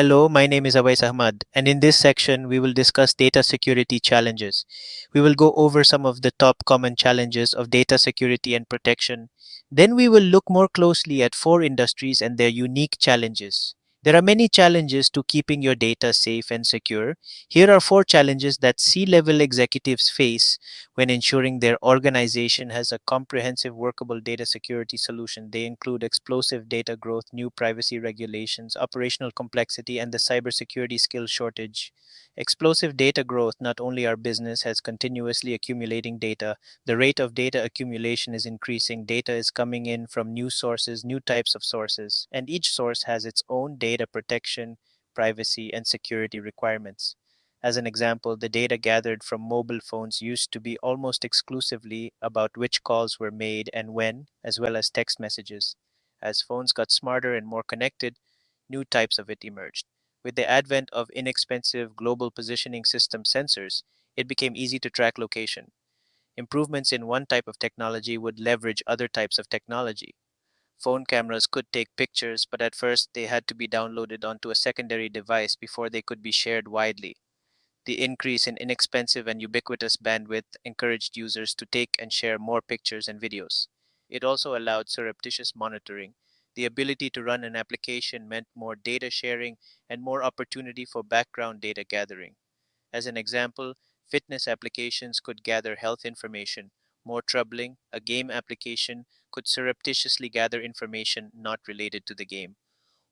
Hello, my name is Awais Ahmad, and in this section, we will discuss data security challenges. We will go over some of the top common challenges of data security and protection. Then, we will look more closely at four industries and their unique challenges. There are many challenges to keeping your data safe and secure. Here are four challenges that C level executives face when ensuring their organization has a comprehensive workable data security solution. They include explosive data growth, new privacy regulations, operational complexity, and the cybersecurity skill shortage. Explosive data growth, not only our business has continuously accumulating data, the rate of data accumulation is increasing. Data is coming in from new sources, new types of sources, and each source has its own data protection, privacy, and security requirements. As an example, the data gathered from mobile phones used to be almost exclusively about which calls were made and when, as well as text messages. As phones got smarter and more connected, new types of it emerged. With the advent of inexpensive global positioning system sensors, it became easy to track location. Improvements in one type of technology would leverage other types of technology. Phone cameras could take pictures, but at first they had to be downloaded onto a secondary device before they could be shared widely. The increase in inexpensive and ubiquitous bandwidth encouraged users to take and share more pictures and videos. It also allowed surreptitious monitoring. The ability to run an application meant more data sharing and more opportunity for background data gathering. As an example, fitness applications could gather health information. More troubling, a game application could surreptitiously gather information not related to the game.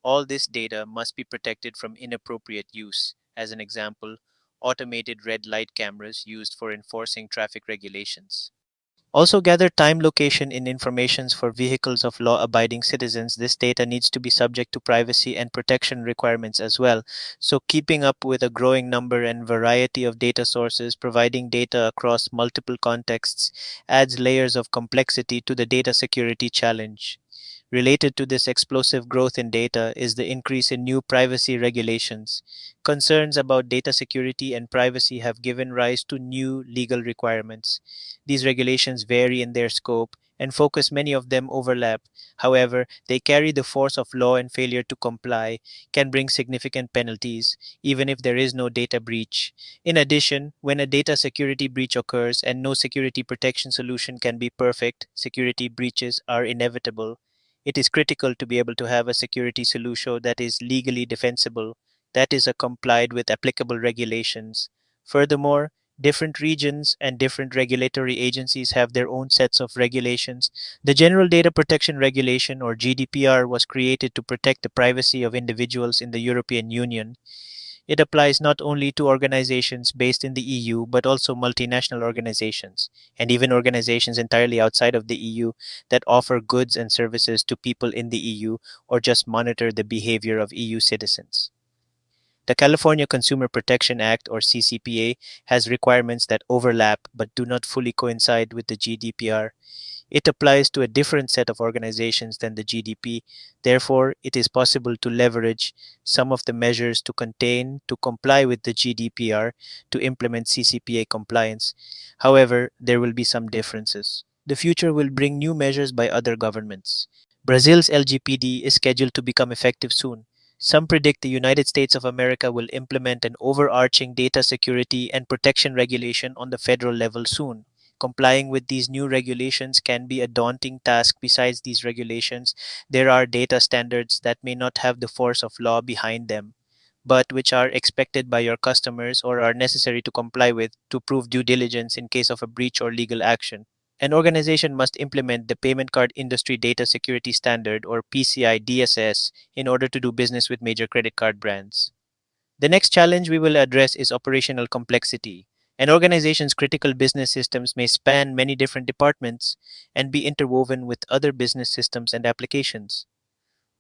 All this data must be protected from inappropriate use. As an example, automated red light cameras used for enforcing traffic regulations. Also gather time location in informations for vehicles of law-abiding citizens. This data needs to be subject to privacy and protection requirements as well. So keeping up with a growing number and variety of data sources, providing data across multiple contexts adds layers of complexity to the data security challenge. Related to this explosive growth in data is the increase in new privacy regulations. Concerns about data security and privacy have given rise to new legal requirements. These regulations vary in their scope and focus, many of them overlap. However, they carry the force of law, and failure to comply can bring significant penalties, even if there is no data breach. In addition, when a data security breach occurs and no security protection solution can be perfect, security breaches are inevitable. It is critical to be able to have a security solution that is legally defensible, that is complied with applicable regulations. Furthermore, different regions and different regulatory agencies have their own sets of regulations. The General Data Protection Regulation, or GDPR, was created to protect the privacy of individuals in the European Union. It applies not only to organizations based in the EU, but also multinational organizations, and even organizations entirely outside of the EU that offer goods and services to people in the EU or just monitor the behavior of EU citizens. The California Consumer Protection Act, or CCPA, has requirements that overlap but do not fully coincide with the GDPR. It applies to a different set of organizations than the GDP. Therefore, it is possible to leverage some of the measures to comply with the GDPR to implement CCPA compliance. However, there will be some differences. The future will bring new measures by other governments. Brazil's LGPD is scheduled to become effective soon. Some predict the United States of America will implement an overarching data security and protection regulation on the federal level soon. Complying with these new regulations can be a daunting task. Besides these regulations, there are data standards that may not have the force of law behind them, but which are expected by your customers or are necessary to comply with to prove due diligence in case of a breach or legal action. An organization must implement the Payment Card Industry Data Security Standard, or PCI DSS, in order to do business with major credit card brands. The next challenge we will address is operational complexity. An organization's critical business systems may span many different departments and be interwoven with other business systems and applications.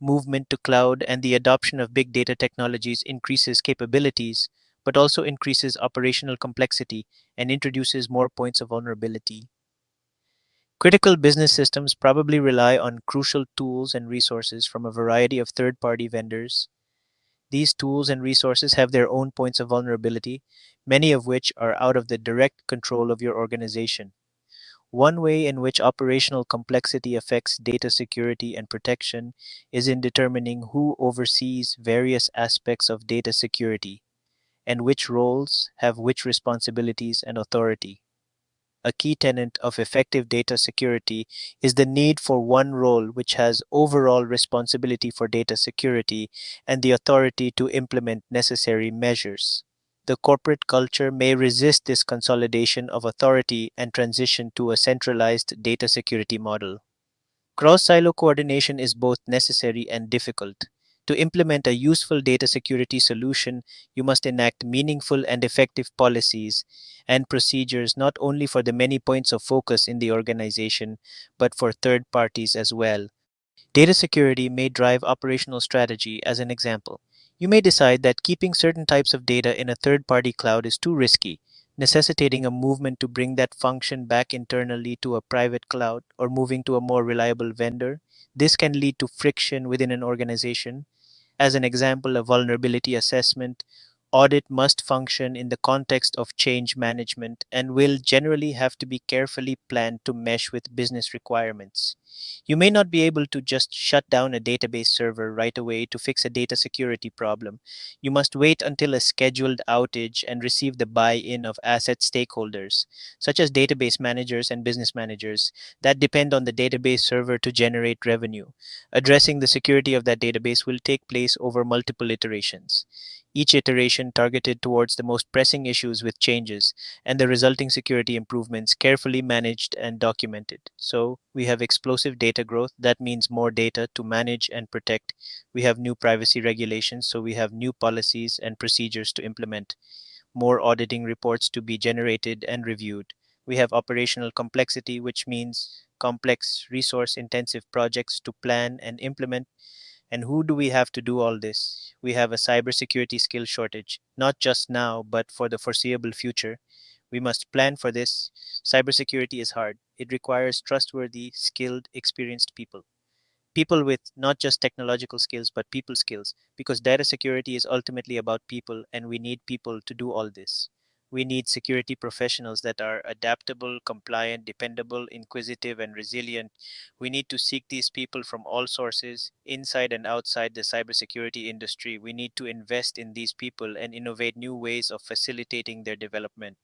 Movement to cloud and the adoption of big data technologies increases capabilities, but also increases operational complexity and introduces more points of vulnerability. Critical business systems probably rely on crucial tools and resources from a variety of third party vendors. These tools and resources have their own points of vulnerability, many of which are out of the direct control of your organization. One way in which operational complexity affects data security and protection is in determining who oversees various aspects of data security and which roles have which responsibilities and authority. A key tenet of effective data security is the need for one role which has overall responsibility for data security and the authority to implement necessary measures. The corporate culture may resist this consolidation of authority and transition to a centralized data security model. Cross silo coordination is both necessary and difficult. To implement a useful data security solution, you must enact meaningful and effective policies and procedures not only for the many points of focus in the organization, but for third parties as well. Data security may drive operational strategy as an example. You may decide that keeping certain types of data in a third party cloud is too risky, necessitating a movement to bring that function back internally to a private cloud or moving to a more reliable vendor. This can lead to friction within an organization. As an example, a vulnerability assessment audit must function in the context of change management and will generally have to be carefully planned to mesh with business requirements. You may not be able to just shut down a database server right away to fix a data security problem. You must wait until a scheduled outage and receive the buy in of asset stakeholders, such as database managers and business managers, that depend on the database server to generate revenue. Addressing the security of that database will take place over multiple iterations, each iteration targeted towards the most pressing issues with changes and the resulting security improvements carefully managed and documented. So, we have explosive data growth. That means more data to manage and protect. We have new privacy regulations, so we have new policies and procedures to implement, more auditing reports to be generated and reviewed. We have operational complexity, which means complex, resource intensive projects to plan and implement. And who do we have to do all this? We have a cybersecurity skill shortage, not just now, but for the foreseeable future. We must plan for this. Cybersecurity is hard. It requires trustworthy, skilled, experienced people. People with not just technological skills, but people skills, because data security is ultimately about people, and we need people to do all this. We need security professionals that are adaptable, compliant, dependable, inquisitive, and resilient. We need to seek these people from all sources, inside and outside the cybersecurity industry. We need to invest in these people and innovate new ways of facilitating their development.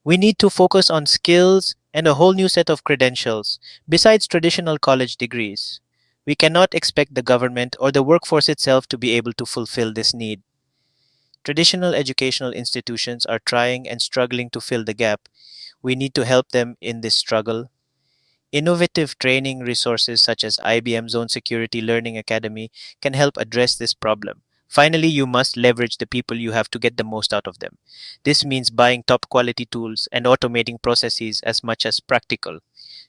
We need to focus on skills and a whole new set of credentials besides traditional college degrees. We cannot expect the government or the workforce itself to be able to fulfill this need. Traditional educational institutions are trying and struggling to fill the gap. We need to help them in this struggle. Innovative training resources such as IBM's own Security Learning Academy can help address this problem. Finally, you must leverage the people you have to get the most out of them. This means buying top quality tools and automating processes as much as practical.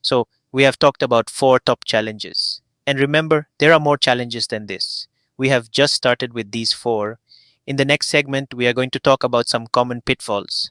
So, we have talked about four top challenges. And remember, there are more challenges than this. We have just started with these four. In the next segment, we are going to talk about some common pitfalls.